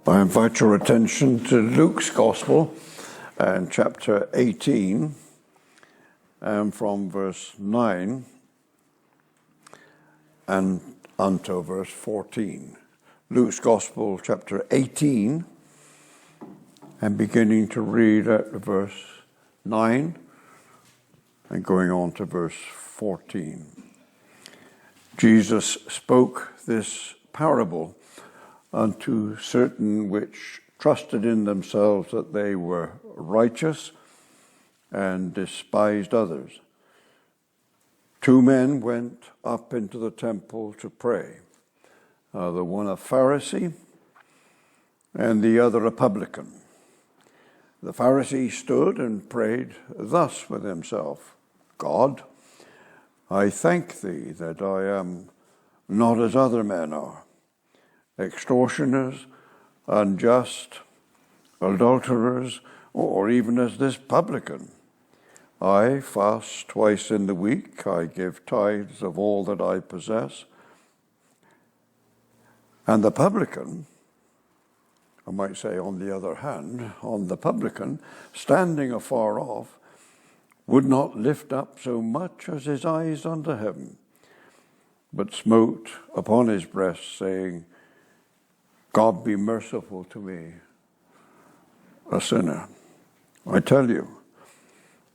I invite your attention to Luke's Gospel and chapter 18 and from verse 9 and until verse 14. Luke's Gospel chapter 18 and beginning to read at verse 9 and going on to verse 14. Jesus spoke this parable unto certain which trusted in themselves that they were righteous and despised others. 2 men went up into the temple to pray, the one a Pharisee and the other a publican. The Pharisee stood and prayed thus with himself, God, I thank thee that I am not as other men are, extortioners, unjust, adulterers, or even as this publican. I fast twice in the week, I give tithes of all that I possess. And the publican, I might say on the other hand, the publican, standing afar off, would not lift up so much as his eyes unto heaven, but smote upon his breast, saying, God be merciful to me, a sinner. I tell you,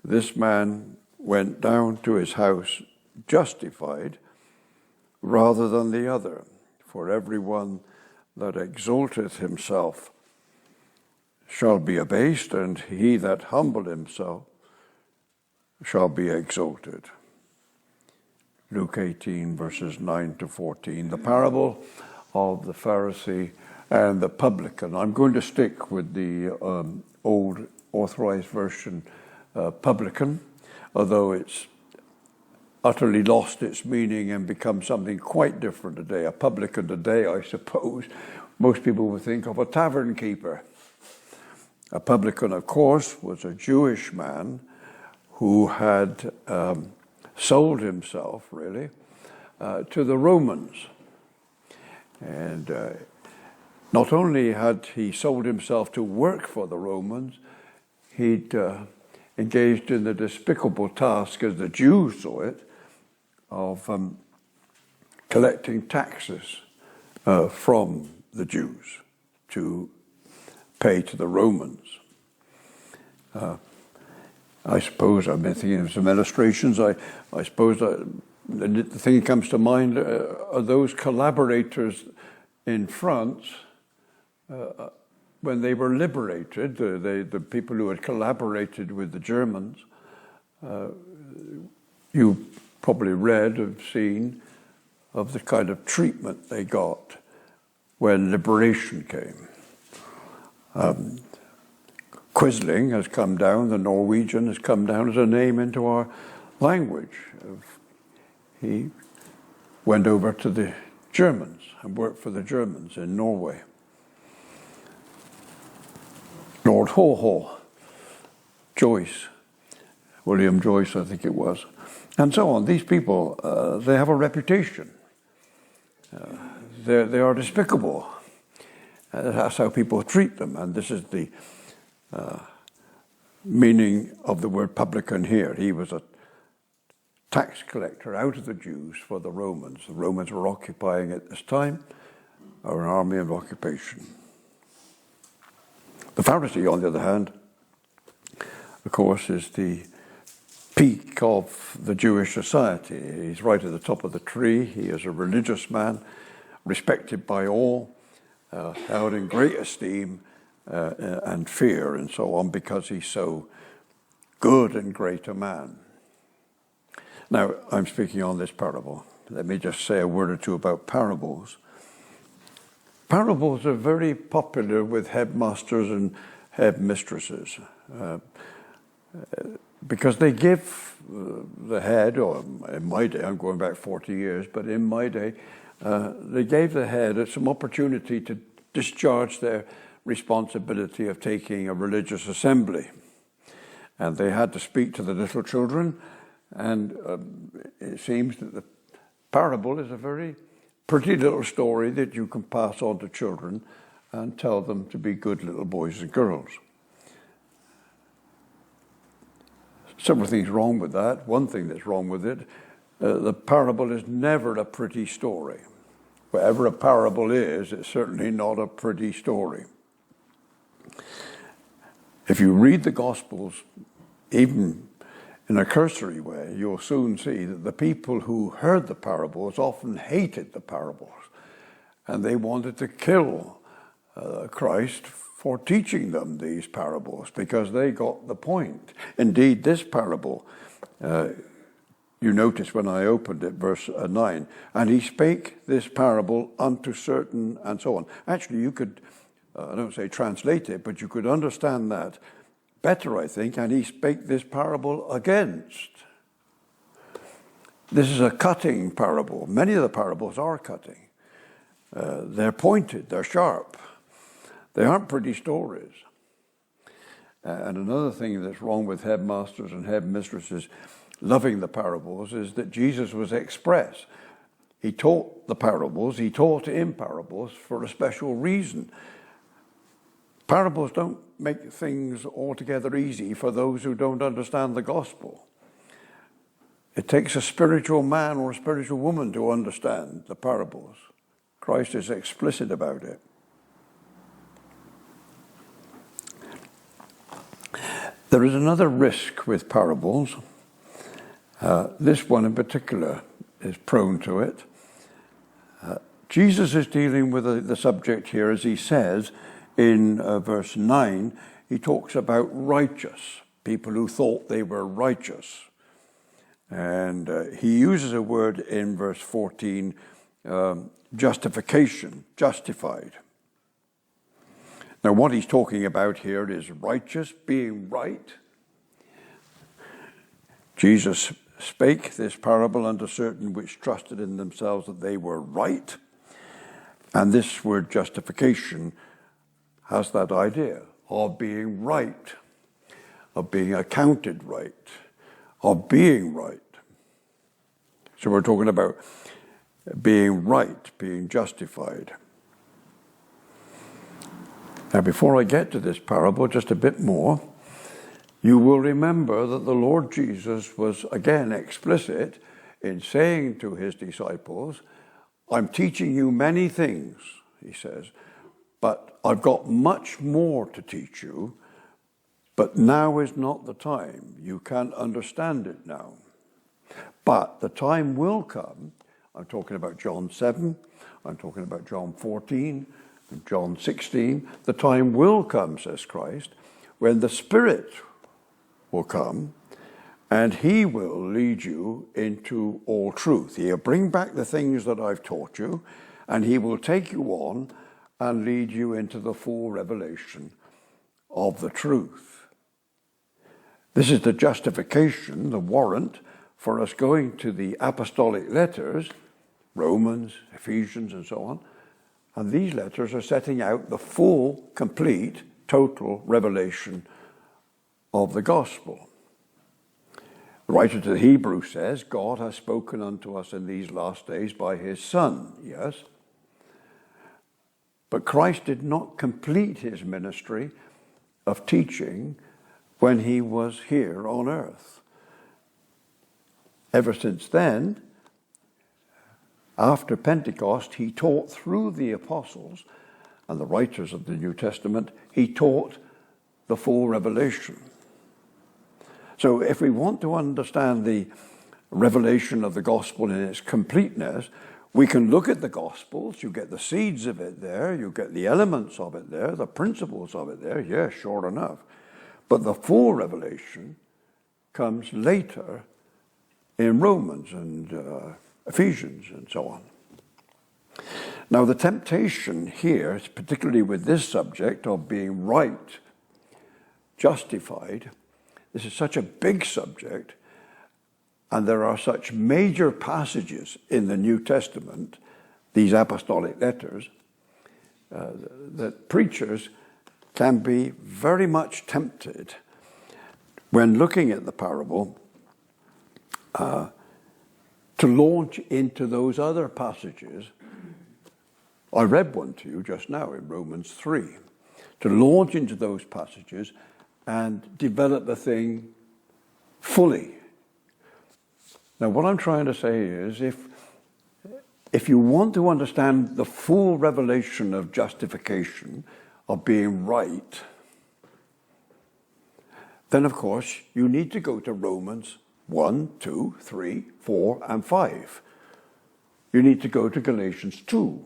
this man went down to his house justified rather than the other. For everyone that exalteth himself shall be abased, and he that humbled himself shall be exalted. Luke 18, verses 9 to 14. The parable of the Pharisee and the publican. I'm going to stick with the old authorized version, publican, although it's utterly lost its meaning and become something quite different today. A publican today, I suppose, most people would think of a tavern keeper. A publican, of course, was a Jewish man who had sold himself, really, to the Romans. And not only had he sold himself to work for the Romans, he'd engaged in the despicable task, as the Jews saw it, of collecting taxes from the Jews to pay to the Romans. I suppose I've been thinking of some illustrations. I suppose the thing that comes to mind are those collaborators in France when they were liberated, the people who had collaborated with the Germans. You probably read or seen of the kind of treatment they got when liberation came. Quisling has come down, the Norwegian has come down as a name into our language. He went over to the Germans and worked for the Germans in Norway. Lord Haw, Joyce, William Joyce, I think it was, and so on. These people, they have a reputation. They are despicable. That's how people treat them, and this is the meaning of the word publican here. He was a tax collector out of the Jews for the Romans. The Romans were occupying at this time, or an army of occupation. The Pharisee, on the other hand, of course, is the peak of the Jewish society. He's right at the top of the tree. He is a religious man, respected by all, held in great esteem and fear and so on, because he's so good and great a man. Now, I'm speaking on this parable. Let me just say a word or two about parables. Parables are very popular with headmasters and headmistresses because they give the head, or in my day, I'm going back 40 years, but in my day, they gave the head some opportunity to discharge their responsibility of taking a religious assembly. And they had to speak to the little children, and it seems that the parable is a very pretty little story that you can pass on to children and tell them to be good little boys and girls. Several things wrong with that. One thing that's wrong with it, the parable is never a pretty story. Whatever a parable is, it's certainly not a pretty story. If you read the Gospels, even in a cursory way, you'll soon see that the people who heard the parables often hated the parables, and they wanted to kill Christ for teaching them these parables because they got the point. Indeed, this parable, you notice when I opened it, verse 9, and he spake this parable unto certain, and so on. Actually, you could, I don't say translate it, but you could understand that better, I think, and he spake this parable against. This is a cutting parable. Many of the parables are cutting. They're pointed, they're sharp. They aren't pretty stories. And another thing that's wrong with headmasters and headmistresses loving the parables is that Jesus was express. He taught the parables, he taught in parables for a special reason. Parables don't make things altogether easy for those who don't understand the gospel. It takes a spiritual man or a spiritual woman to understand the parables. Christ is explicit about it. There is another risk with parables. This one in particular is prone to it. Jesus is dealing with the subject here, as he says in verse 9. He talks about righteous, people who thought they were righteous. And he uses a word in verse 14, justification, justified. Now, what he's talking about here is righteous, being right. Jesus spake this parable unto certain which trusted in themselves that they were right. And this word justification has that idea of being right, of being accounted right, of being right. So we're talking about being right, being justified. Now, before I get to this parable, just a bit more, you will remember that the Lord Jesus was again explicit in saying to his disciples, I'm teaching you many things, he says, but I've got much more to teach you, but now is not the time. You can't understand it now. But the time will come. I'm talking about John 7, I'm talking about John 14, John 16, the time will come, says Christ, when the Spirit will come and he will lead you into all truth. He'll bring back the things that I've taught you and he will take you on and lead you into the full revelation of the truth. This is the justification, the warrant for us going to the apostolic letters, Romans, Ephesians, and so on. And these letters are setting out the full, complete, total revelation of the gospel. The writer to the Hebrews says, God has spoken unto us in these last days by his Son, yes. But Christ did not complete his ministry of teaching when he was here on earth. Ever since then, after Pentecost, he taught through the apostles and the writers of the New Testament, he taught the full revelation. So if we want to understand the revelation of the gospel in its completeness, we can look at the Gospels. You get the seeds of it there, you get the elements of it there, the principles of it there, yes, sure enough. But the full revelation comes later in Romans and Ephesians and so on. Now the temptation here, particularly with this subject of being right, justified, this is such a big subject, and there are such major passages in the New Testament, these apostolic letters, that preachers can be very much tempted when looking at the parable to launch into those other passages I read one to you just now in Romans 3, to launch into those passages and develop the thing fully. Now, what I'm trying to say is, if you want to understand the full revelation of justification, of being right, then of course you need to go to Romans 1, 2, 3, 4, and 5. You need to go to Galatians 2.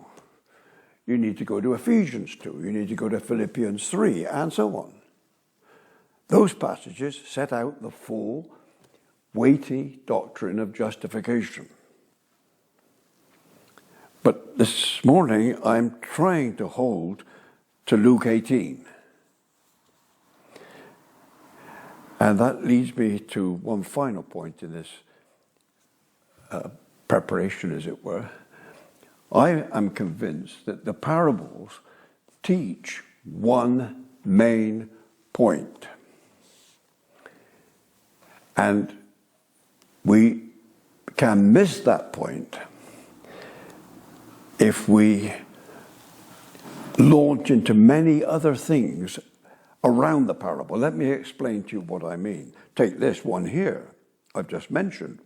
You need to go to Ephesians 2. You need to go to Philippians 3, and so on. Those passages set out the full, weighty doctrine of justification. But this morning, I'm trying to hold to Luke 18. And that leads me to one final point in this preparation, as it were. I am convinced that the parables teach one main point. And we can miss that point if we launch into many other things around the parable. Let me explain to you what I mean. Take this one here, I've just mentioned,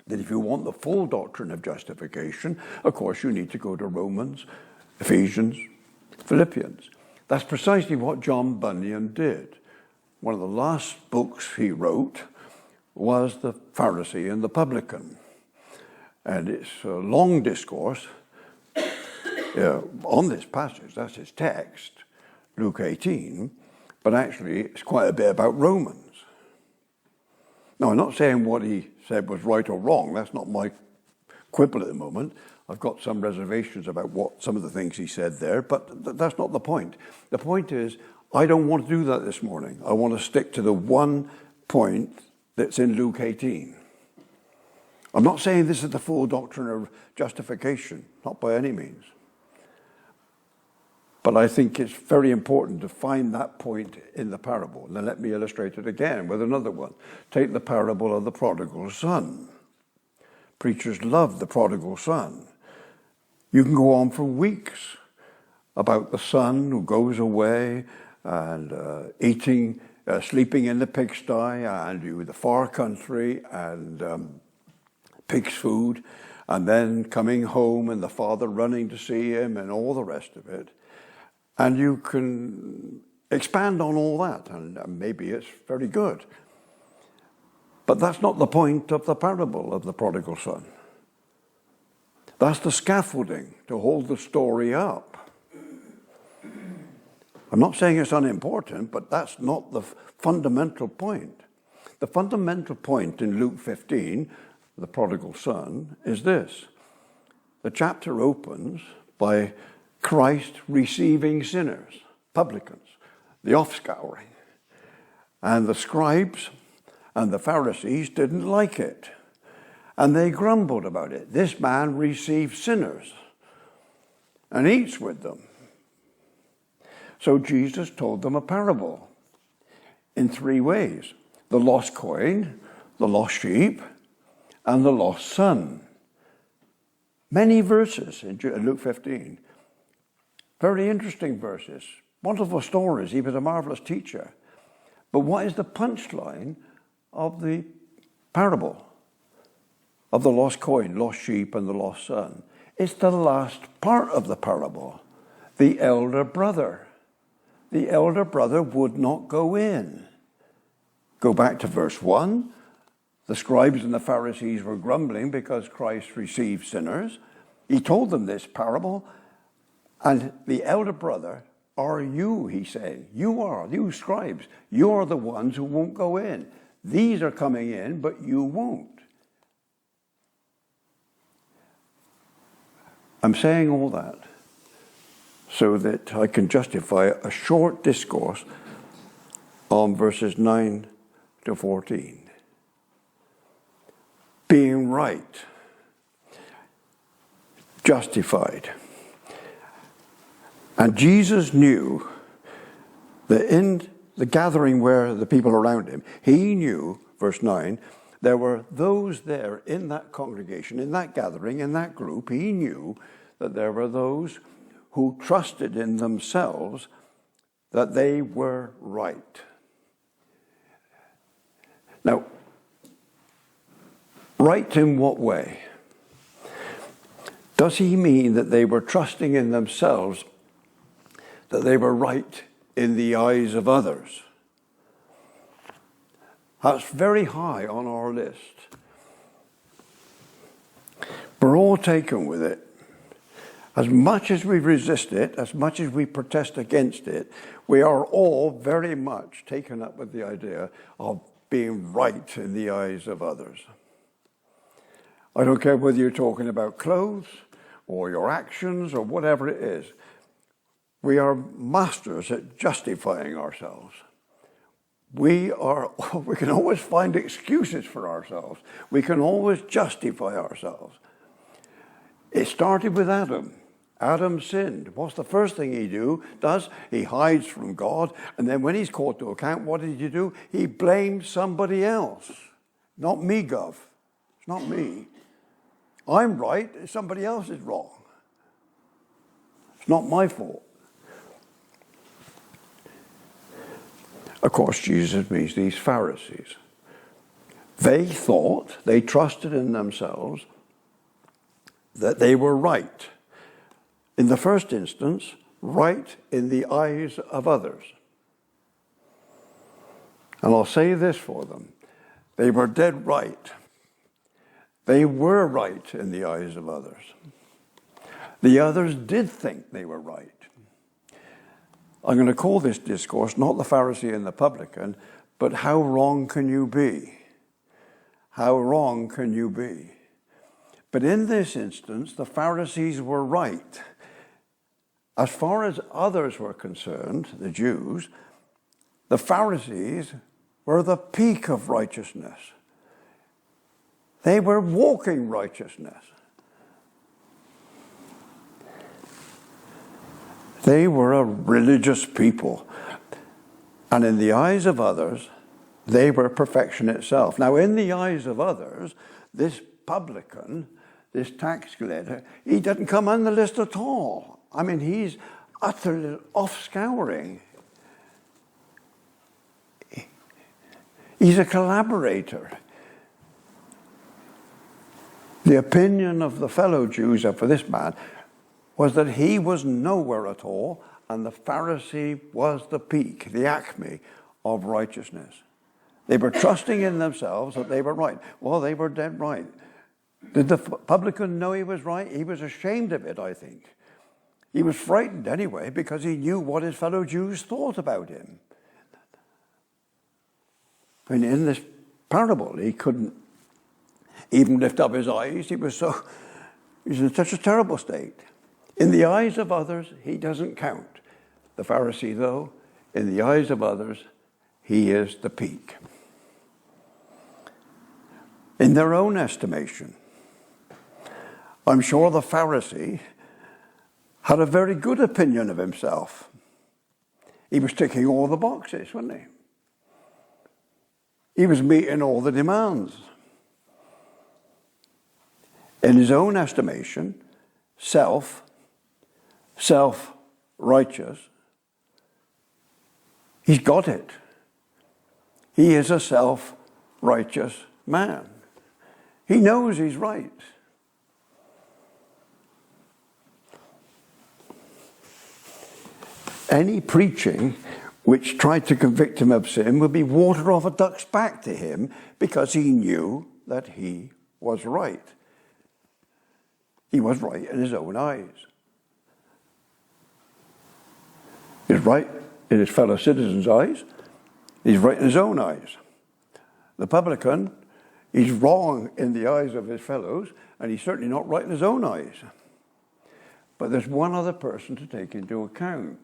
that if you want the full doctrine of justification, of course you need to go to Romans, Ephesians, Philippians. That's precisely what John Bunyan did. One of the last books he wrote was The Pharisee and the Publican. And it's a long discourse on this passage. That's his text, Luke 18. But actually, it's quite a bit about Romans. Now, I'm not saying what he said was right or wrong. That's not my quibble at the moment. I've got some reservations about what some of the things he said there, but that's not the point. The point is, I don't want to do that this morning. I want to stick to the one point that's in Luke 18. I'm not saying this is the full doctrine of justification, not by any means. But I think it's very important to find that point in the parable. Now let me illustrate it again with another one. Take the parable of the prodigal son. Preachers love the prodigal son. You can go on for weeks about the son who goes away and sleeping in the pigsty and the far country and pig's food, and then coming home and the father running to see him and all the rest of it. And you can expand on all that, and maybe it's very good. But that's not the point of the parable of the prodigal son. That's the scaffolding to hold the story up. I'm not saying it's unimportant, but that's not the fundamental point. The fundamental point in Luke 15, the prodigal son, is this. The chapter opens by Christ receiving sinners, publicans, the offscouring. And the scribes and the Pharisees didn't like it. And they grumbled about it. This man receives sinners and eats with them. So Jesus told them a parable in three ways. The lost coin, the lost sheep, and the lost son. Many verses in Luke 15. Very interesting verses. Wonderful stories. He was a marvelous teacher. But what is the punchline of the parable of the lost coin, lost sheep, and the lost son? It's the last part of the parable. The elder brother. The elder brother would not go in. Go back to verse 1. The scribes and the Pharisees were grumbling because Christ received sinners. He told them this parable. And the elder brother, are you, he said. You scribes. You're the ones who won't go in. These are coming in, but you won't. I'm saying all that so that I can justify a short discourse on verses 9 to 14. Being right, justified. And Jesus knew that in the gathering where the people around him, he knew, verse 9, there were those there in that congregation, in that gathering, in that group, he knew that there were those who trusted in themselves that they were right. Now, right in what way? Does he mean that they were trusting in themselves that they were right in the eyes of others? That's very high on our list. We're all taken with it. As much as we resist it, as much as we protest against it, we are all very much taken up with the idea of being right in the eyes of others. I don't care whether you're talking about clothes or your actions or whatever it is. We are masters at justifying ourselves. We can always find excuses for ourselves. We can always justify ourselves. It started with Adam. Adam sinned. What's the first thing he does? He hides from God, and then when he's called to account, what did he do? He blamed somebody else. Not me, Gov. It's not me. I'm right, somebody else is wrong. It's not my fault. Of course, Jesus means these Pharisees. They thought, they trusted in themselves that they were right. In the first instance, right in the eyes of others. And I'll say this for them. They were dead right. They were right in the eyes of others. The others did think they were right. I'm going to call this discourse not the Pharisee and the publican, but how wrong can you be? How wrong can you be? But in this instance, the Pharisees were right. As far as others were concerned, the Jews, the Pharisees were the peak of righteousness. They were walking righteousness. They were a religious people. And in the eyes of others, they were perfection itself. Now, in the eyes of others, this publican, this tax collector, he doesn't come on the list at all. I mean, he's utterly off-scouring. He's a collaborator. The opinion of the fellow Jews for this man was that he was nowhere at all, and the Pharisee was the peak, the acme of righteousness. They were trusting in themselves that they were right. Well, they were dead right. Did the publican know he was right? He was ashamed of it, I think. He was frightened anyway because he knew what his fellow Jews thought about him. And in this parable, he couldn't even lift up his eyes. He was in such a terrible state. In the eyes of others, he doesn't count. The Pharisee, though, in the eyes of others, he is the peak. In their own estimation, I'm sure the Pharisee had a very good opinion of himself. He was ticking all the boxes, wasn't he? He was meeting all the demands. In his own estimation, self-righteous, he's got it. He is a self-righteous man. He knows he's right. Any preaching which tried to convict him of sin would be water off a duck's back to him because he knew that he was right. He was right in his own eyes. He's right in his fellow citizens' eyes. He's right in his own eyes. The publican, he's wrong in the eyes of his fellows, and he's certainly not right in his own eyes. But there's one other person to take into account.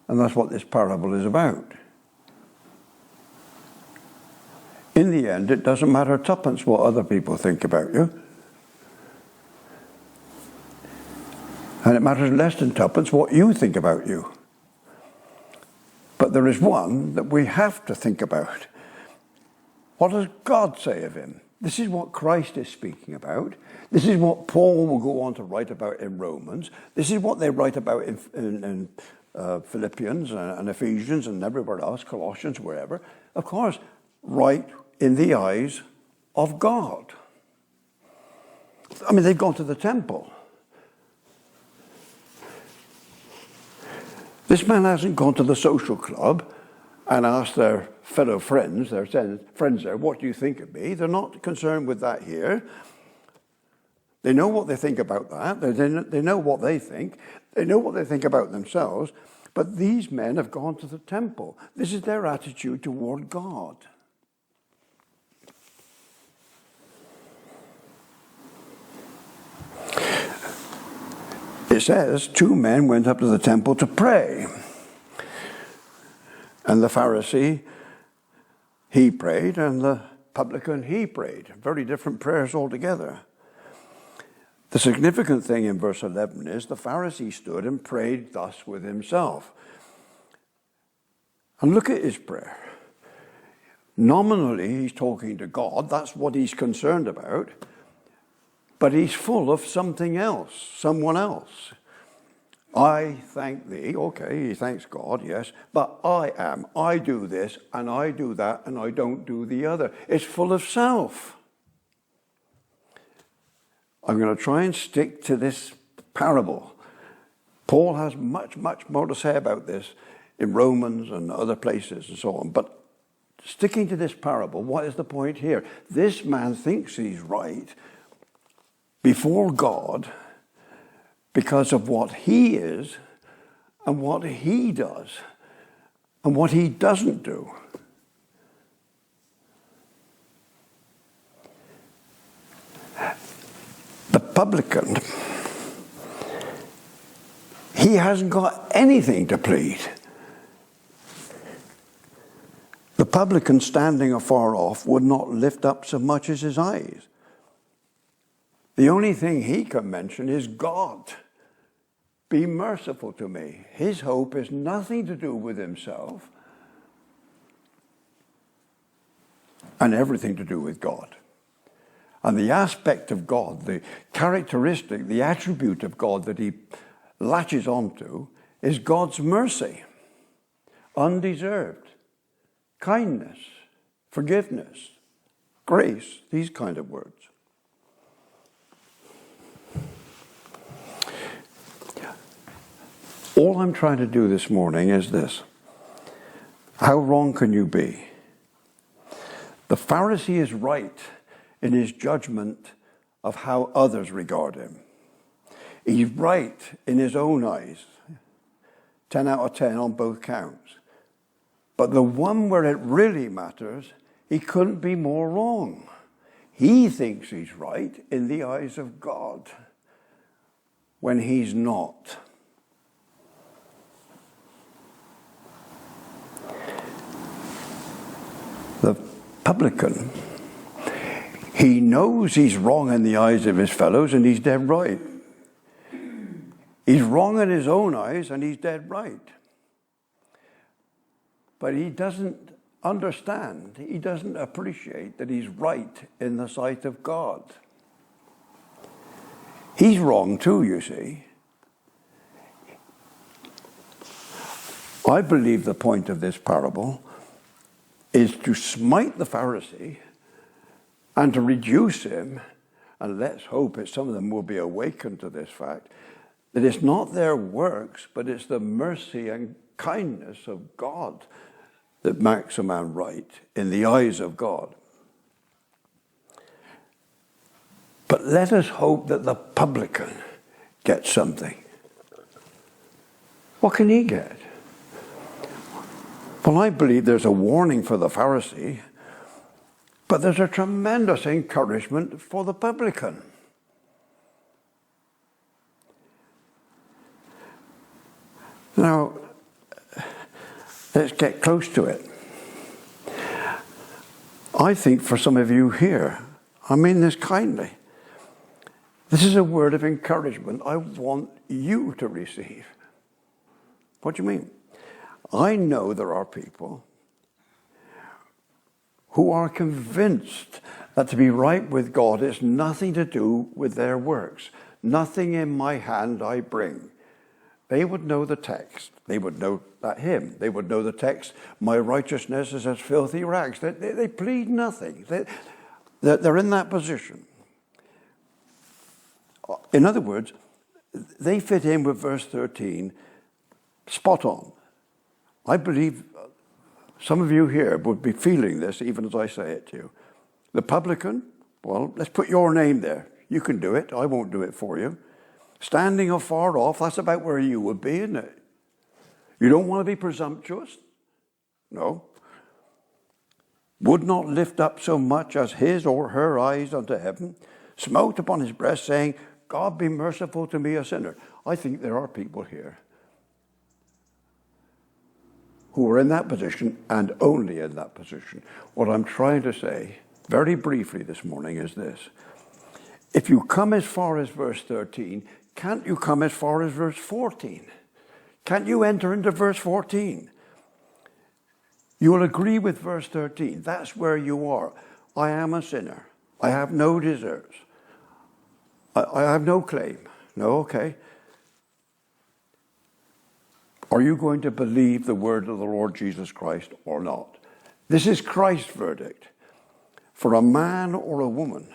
And that's what this parable is about. In the end, it doesn't matter tuppence what other people think about you. And it matters less than tuppence what you think about you. But there is one that we have to think about. What does God say of him? This is what Christ is speaking about. This is what Paul will go on to write about in Romans. This is what they write about in Philippians and Ephesians and everywhere else, Colossians, wherever. Of course, right in the eyes of God. I mean, they've gone to the temple. This man hasn't gone to the social club and asked their fellow friends, their friends there, what do you think of me? They're not concerned with that here. They know what they think about that. They know what they think. They know what they think about themselves. But these men have gone to the temple. This is their attitude toward God. It says, 2 men went up to the temple to pray. And the Pharisee, he prayed, and the publican, he prayed. Very different prayers altogether. The significant thing in verse 11 is the Pharisee stood and prayed thus with himself. And look at his prayer. Nominally, he's talking to God. That's what he's concerned about. But he's full of something else, someone else. I thank thee. Okay, he thanks God, yes. But I do this, and I do that, and I don't do the other. It's full of self. I'm going to try and stick to this parable. Paul has much, much more to say about this in Romans and other places and so on. But sticking to this parable, what is the point here? This man thinks he's right before God because of what he is and what he does and what he doesn't do. The publican, he hasn't got anything to plead. The publican standing afar off would not lift up so much as his eyes. The only thing he can mention is God. Be merciful to me. His hope is nothing to do with himself and everything to do with God. And the aspect of God, the characteristic, the attribute of God that he latches onto is God's mercy, undeserved, kindness, forgiveness, grace, these kind of words. All I'm trying to do this morning is this. How wrong can you be? The Pharisee is right in his judgment of how others regard him. He's right in his own eyes. 10 out of 10 on both counts. But the one where it really matters, he couldn't be more wrong. He thinks he's right in the eyes of God when he's not. The publican, he knows he's wrong in the eyes of his fellows, and he's dead right. He's wrong in his own eyes, and he's dead right. But he doesn't understand, he doesn't appreciate that he's right in the sight of God. He's wrong too, you see. I believe the point of this parable is to smite the Pharisee and to reduce him, and let's hope that some of them will be awakened to this fact, that it's not their works, but it's the mercy and kindness of God that makes a man right in the eyes of God. But let us hope that the publican gets something. What can he get? Well, I believe there's a warning for the Pharisee, but there's a tremendous encouragement for the publican. Now, let's get close to it. I think for some of you here, I mean this kindly, this is a word of encouragement I want you to receive. What do you mean? I know there are people who are convinced that to be right with God is nothing to do with their works. Nothing in my hand I bring. They would know the text. They would know that hymn. They would know the text, my righteousness is as filthy rags. They plead nothing. They're in that position. In other words, they fit in with verse 13, spot on. I believe some of you here would be feeling this even as I say it to you. The publican, well, let's put your name there. You can do it. I won't do it for you. Standing afar off, that's about where you would be, isn't it? You don't want to be presumptuous? No. Would not lift up so much as his or her eyes unto heaven, smote upon his breast, saying, God be merciful to me, a sinner. I think there are people here who are in that position and only in that position. What I'm trying to say, very briefly this morning, is this. If you come as far as verse 13, can't you come as far as verse 14? Can't you enter into verse 14? You will agree with verse 13. That's where you are. I am a sinner. I have no deserts. I have no claim. No, okay. Are you going to believe the word of the Lord Jesus Christ or not? This is Christ's verdict. For a man or a woman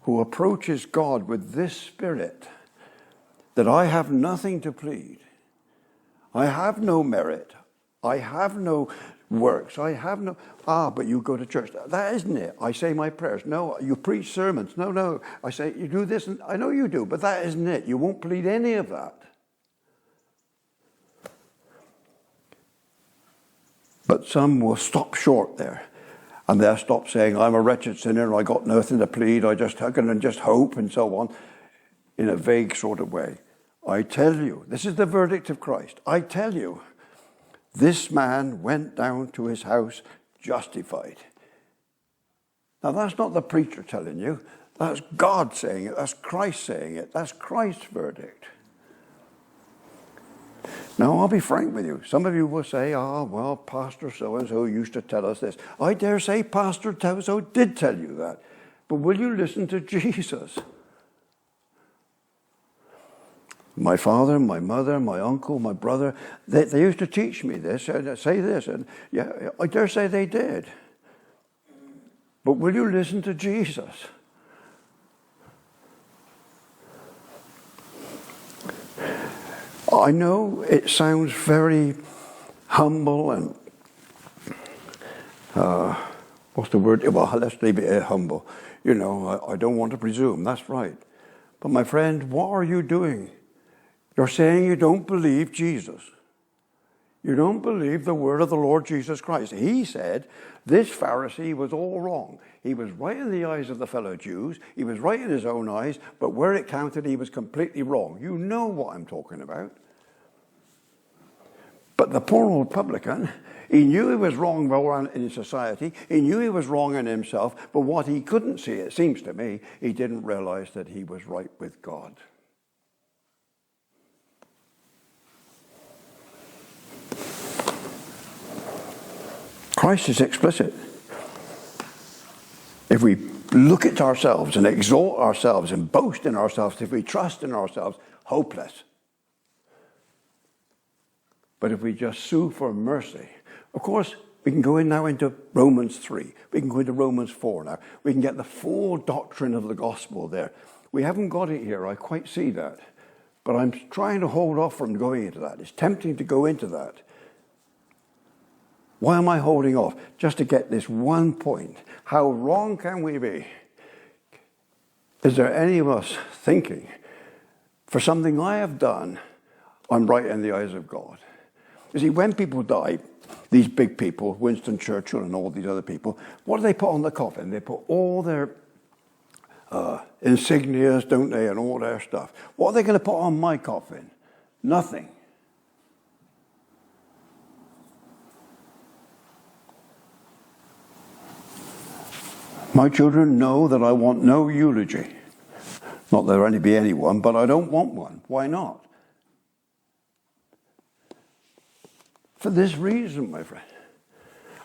who approaches God with this spirit, that I have nothing to plead, I have no merit, I have no works, I have no, but you go to church. That isn't it. I say my prayers. No, you preach sermons. No. I say you do this, and I know you do, but that isn't it. You won't plead any of that. But some will stop short there. And they'll stop saying, I'm a wretched sinner, I got nothing to plead, I just hug and just hope, and so on, in a vague sort of way. I tell you, this is the verdict of Christ. I tell you, this man went down to his house justified. Now, that's not the preacher telling you. That's God saying it. That's Christ saying it. That's Christ's verdict. Now, I'll be frank with you. Some of you will say, well, Pastor so-and-so used to tell us this. I dare say Pastor so did tell you that. But will you listen to Jesus? My father, my mother, my uncle, my brother, they used to teach me this and say this. And yeah, I dare say they did. But will you listen to Jesus? I know it sounds very humble and, what's the word? Well, let's leave it humble. You know, I don't want to presume, that's right. But my friend, what are you doing? You're saying you don't believe Jesus. You don't believe the word of the Lord Jesus Christ. He said this Pharisee was all wrong. He was right in the eyes of the fellow Jews. He was right in his own eyes, but where it counted, he was completely wrong. You know what I'm talking about. But the poor old publican, he knew he was wrong in society. He knew he was wrong in himself. But what he couldn't see, it seems to me, he didn't realize that he was right with God. Christ is explicit. If we look at ourselves and exalt ourselves and boast in ourselves, if we trust in ourselves, hopeless. But if we just sue for mercy, of course, we can go in now into Romans 3. We can go into Romans 4 now. We can get the full doctrine of the gospel there. We haven't got it here, I quite see that. But I'm trying to hold off from going into that. It's tempting to go into that. Why am I holding off? Just to get this one point. How wrong can we be? Is there any of us thinking, for something I have done, I'm right in the eyes of God? You see, when people die, these big people, Winston Churchill and all these other people, what do they put on the coffin? They put all their insignias, don't they, and all their stuff. What are they going to put on my coffin? Nothing. My children know that I want no eulogy. Not that there only be any one, but I don't want one. Why not? For this reason, my friend.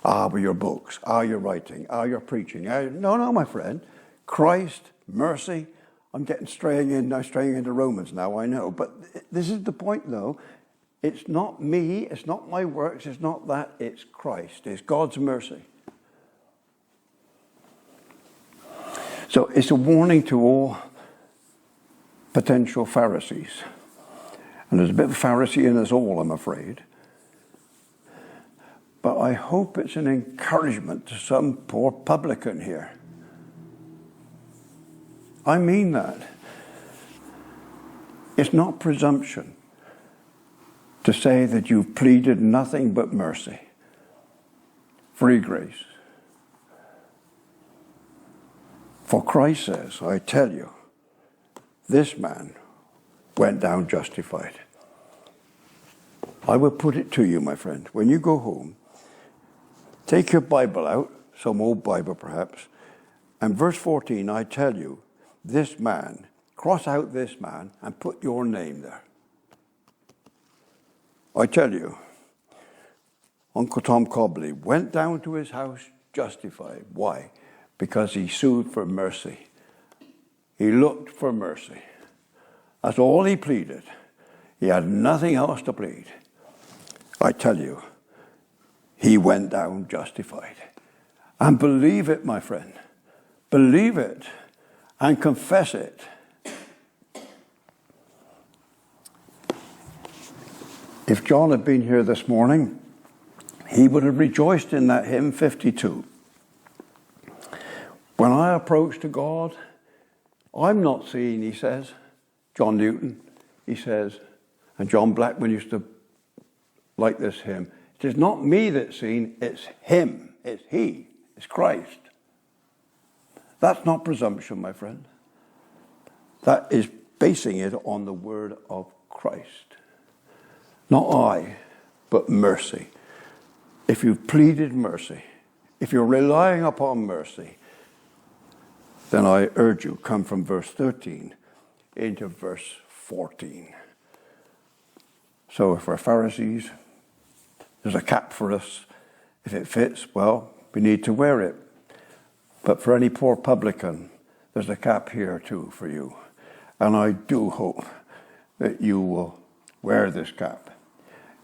But your books, your writing, your preaching. No, my friend. Christ, mercy. I'm straying into Romans now, I know. But this is the point, though. It's not me, it's not my works, it's not that, it's Christ. It's God's mercy. So it's a warning to all potential Pharisees. And there's a bit of Pharisee in us all, I'm afraid. But I hope it's an encouragement to some poor publican here. I mean that. It's not presumption to say that you've pleaded nothing but mercy, free grace. For Christ says, I tell you, this man went down justified. I will put it to you, my friend, when you go home, take your Bible out, some old Bible perhaps, and verse 14, I tell you, this man, cross out this man and put your name there. I tell you, Uncle Tom Cobley went down to his house justified. Why? Because he sued for mercy. He looked for mercy. That's all he pleaded. He had nothing else to plead. I tell you, he went down justified. And believe it, my friend. Believe it and confess it. If John had been here this morning, he would have rejoiced in that hymn 52. When I approach to God, I'm not seeing, he says, John Newton, he says, and John Blackman used to like this hymn, it is not me that's seen, it's him, it's he, it's Christ. That's not presumption, my friend. That is basing it on the word of Christ. Not I, but mercy. If you've pleaded mercy, if you're relying upon mercy, then I urge you, come from verse 13 into verse 14. So if we're Pharisees, there's a cap for us. If it fits, well, we need to wear it. But for any poor publican, there's a cap here too for you. And I do hope that you will wear this cap.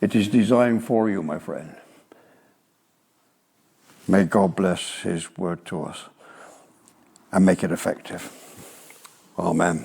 It is designed for you, my friend. May God bless his word to us and make it effective. Amen.